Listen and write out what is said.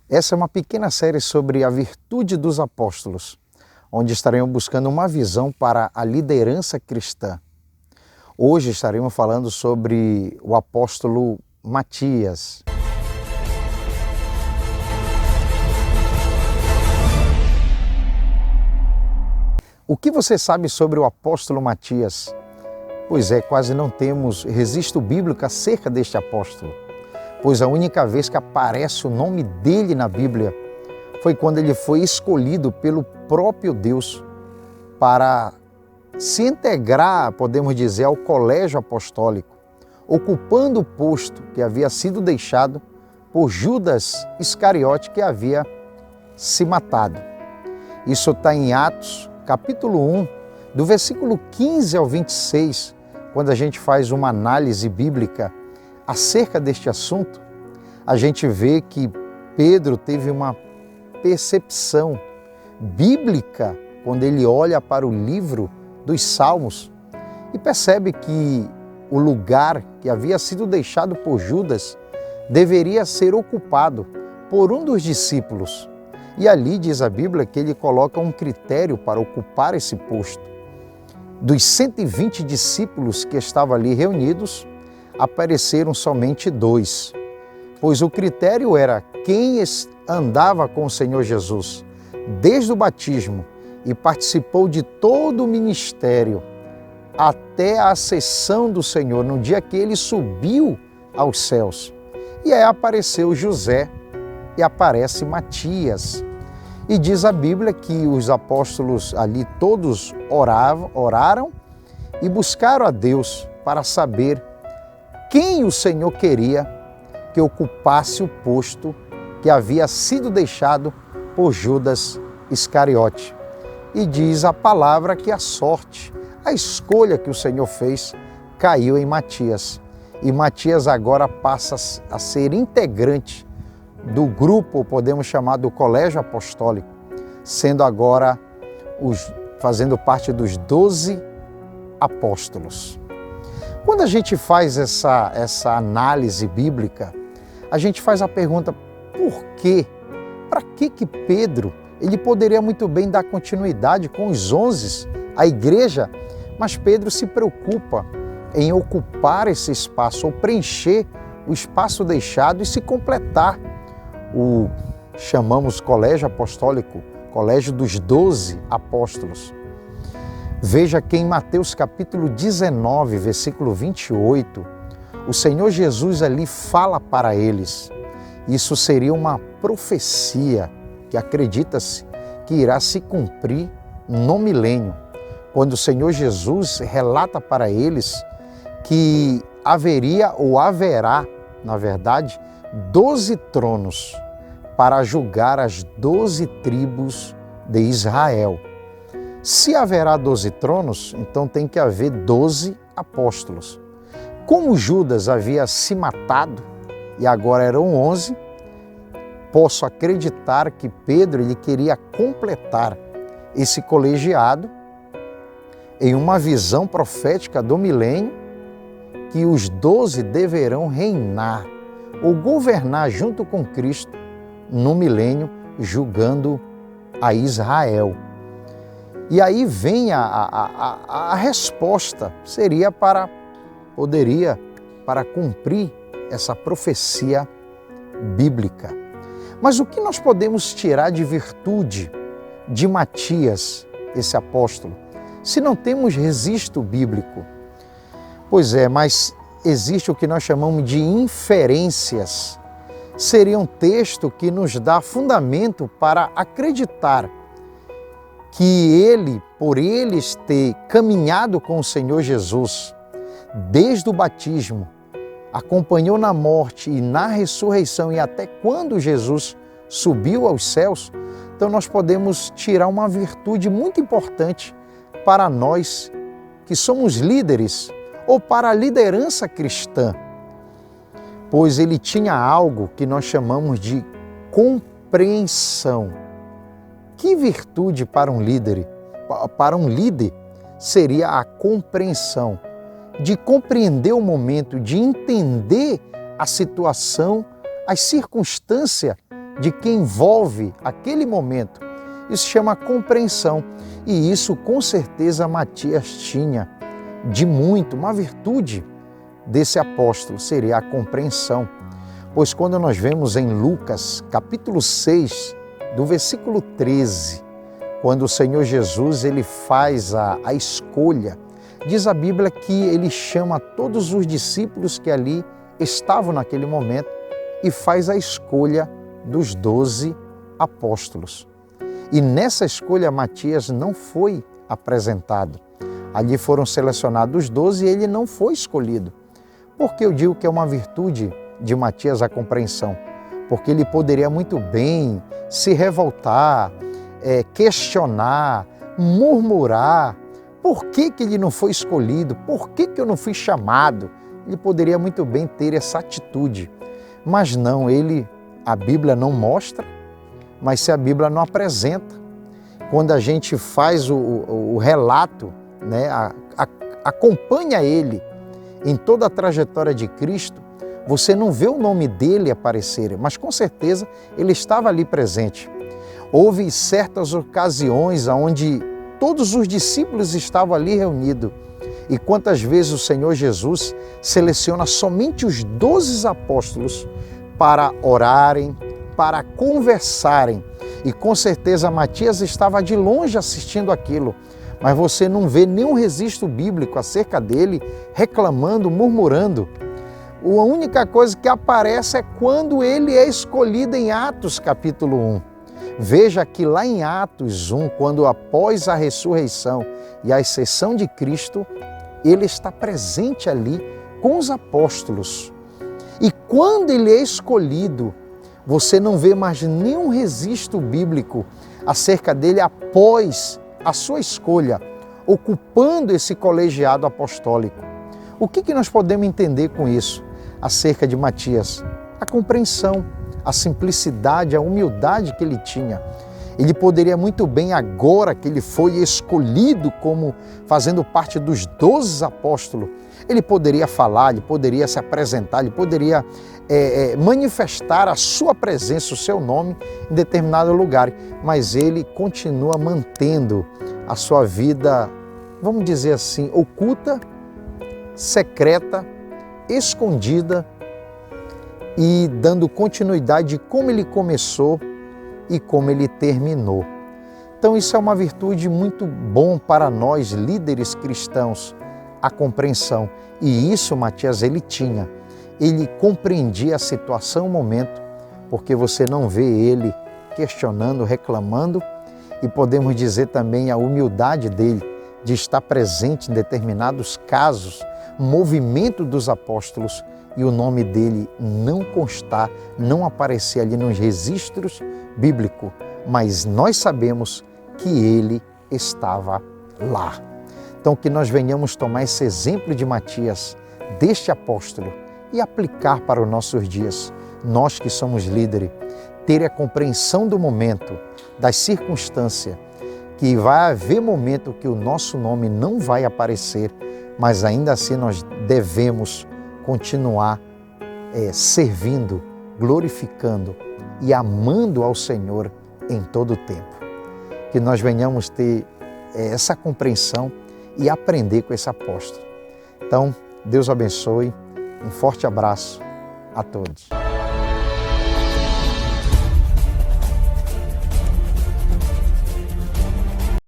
Essa é uma pequena série sobre a virtude dos apóstolos, onde estaremos buscando uma visão para a liderança cristã. Hoje estaremos falando sobre o apóstolo Matias. O que você sabe sobre o apóstolo Matias? Pois é, quase não temos registro bíblico acerca deste apóstolo, pois a única vez que aparece o nome dele na Bíblia foi quando ele foi escolhido pelo próprio Deus para se integrar, podemos dizer, ao colégio apostólico, ocupando o posto que havia sido deixado por Judas Iscariote, que havia se matado. Isso está em Atos, capítulo 1, do versículo 15 ao 26, quando a gente faz uma análise bíblica acerca deste assunto, a gente vê que Pedro teve uma percepção bíblica quando ele olha para o livro dos Salmos e percebe que o lugar que havia sido deixado por Judas deveria ser ocupado por um dos discípulos. E ali diz a Bíblia que ele coloca um critério para ocupar esse posto. Dos 120 discípulos que estavam ali reunidos, apareceram somente 2, pois o critério era quem andava com o Senhor Jesus desde o batismo e participou de todo o ministério até a ascensão do Senhor, no dia que ele subiu aos céus. E aí apareceu José e aparece Matias. E diz a Bíblia que os apóstolos ali todos oraram e buscaram a Deus para saber quem o Senhor queria que ocupasse o posto que havia sido deixado por Judas Iscariote. E diz a palavra que a sorte, a escolha que o Senhor fez, caiu em Matias. E Matias agora passa a ser integrante do grupo, podemos chamar do colégio apostólico, sendo agora fazendo parte dos 12 apóstolos. Quando a gente faz essa análise bíblica, a gente faz a pergunta, por quê? Para que Pedro, ele poderia muito bem dar continuidade com os 11, a igreja, mas Pedro se preocupa em ocupar esse espaço, ou preencher o espaço deixado e se completar. Chamamos colégio apostólico, colégio dos 12 apóstolos. Veja que em Mateus capítulo 19, versículo 28, o Senhor Jesus ali fala para eles. Isso seria uma profecia que acredita-se que irá se cumprir no milênio, quando o Senhor Jesus relata para eles que haveria ou haverá, na verdade, 12 tronos para julgar as 12 tribos de Israel. Se haverá 12 tronos, então tem que haver 12 apóstolos. Como Judas havia se matado e agora eram 11, posso acreditar que Pedro ele queria completar esse colegiado em uma visão profética do milênio, que os 12 deverão reinar ou governar junto com Cristo no milênio, julgando a Israel. E aí vem a resposta, poderia cumprir essa profecia bíblica. Mas o que nós podemos tirar de virtude de Matias, esse apóstolo, se não temos registro bíblico? Pois é, mas existe o que nós chamamos de inferências. Seria um texto que nos dá fundamento para acreditar que ele, por eles ter caminhado com o Senhor Jesus desde o batismo, acompanhou na morte e na ressurreição e até quando Jesus subiu aos céus, então nós podemos tirar uma virtude muito importante para nós que somos líderes ou para a liderança cristã, pois ele tinha algo que nós chamamos de compreensão. Que virtude para um líder? Para um líder seria a compreensão, de compreender o momento, de entender a situação, as circunstâncias de que envolve aquele momento. Isso se chama compreensão. E isso com certeza Matias tinha de muito. Uma virtude desse apóstolo seria a compreensão. Pois quando nós vemos em Lucas, capítulo 6, do versículo 13, quando o Senhor Jesus ele faz a escolha, diz a Bíblia que ele chama todos os discípulos que ali estavam naquele momento e faz a escolha dos 12 apóstolos. E nessa escolha Matias não foi apresentado. Ali foram selecionados os 12 e ele não foi escolhido. Por que eu digo que é uma virtude de Matias a compreensão? Porque ele poderia muito bem se revoltar, questionar, murmurar. Por que ele não foi escolhido? Por que eu não fui chamado? Ele poderia muito bem ter essa atitude. Mas não, a Bíblia não mostra, mas se a Bíblia não apresenta, quando a gente faz o relato, né, acompanha ele em toda a trajetória de Cristo, você não vê o nome dele aparecer, mas com certeza ele estava ali presente. Houve certas ocasiões onde todos os discípulos estavam ali reunidos. E quantas vezes o Senhor Jesus seleciona somente os 12 apóstolos para orarem, para conversarem. E com certeza Matias estava de longe assistindo aquilo, mas você não vê nenhum registro bíblico acerca dele reclamando, murmurando. A única coisa que aparece é quando ele é escolhido em Atos capítulo 1. Veja que lá em Atos 1, quando após a ressurreição e a ascensão de Cristo, ele está presente ali com os apóstolos. E quando ele é escolhido, você não vê mais nenhum registro bíblico acerca dele após a sua escolha, ocupando esse colegiado apostólico. O que nós podemos entender com isso acerca de Matias? A compreensão, a simplicidade, a humildade que ele tinha. Ele poderia muito bem, agora que ele foi escolhido como fazendo parte dos 12 apóstolos, ele poderia falar, ele poderia se apresentar, ele poderia manifestar a sua presença, o seu nome em determinado lugar, mas ele continua mantendo a sua vida, vamos dizer assim, oculta, secreta, escondida e dando continuidade de como ele começou e como ele terminou. Então isso é uma virtude muito bom para nós, líderes cristãos, a compreensão. E isso Matias ele tinha. Ele compreendia a situação, o momento, porque você não vê ele questionando, reclamando, e podemos dizer também a humildade dele de estar presente em determinados casos, movimento dos apóstolos, e o nome dele não constar, não aparecer ali nos registros bíblicos, mas nós sabemos que ele estava lá. Então que nós venhamos tomar esse exemplo de Matias, deste apóstolo, e aplicar para os nossos dias. Nós que somos líderes, ter a compreensão do momento, das circunstâncias, que vai haver momento que o nosso nome não vai aparecer, mas ainda assim nós devemos continuar servindo, glorificando e amando ao Senhor em todo o tempo. Que nós venhamos ter essa compreensão e aprender com esse apóstolo. Então, Deus abençoe, um forte abraço a todos.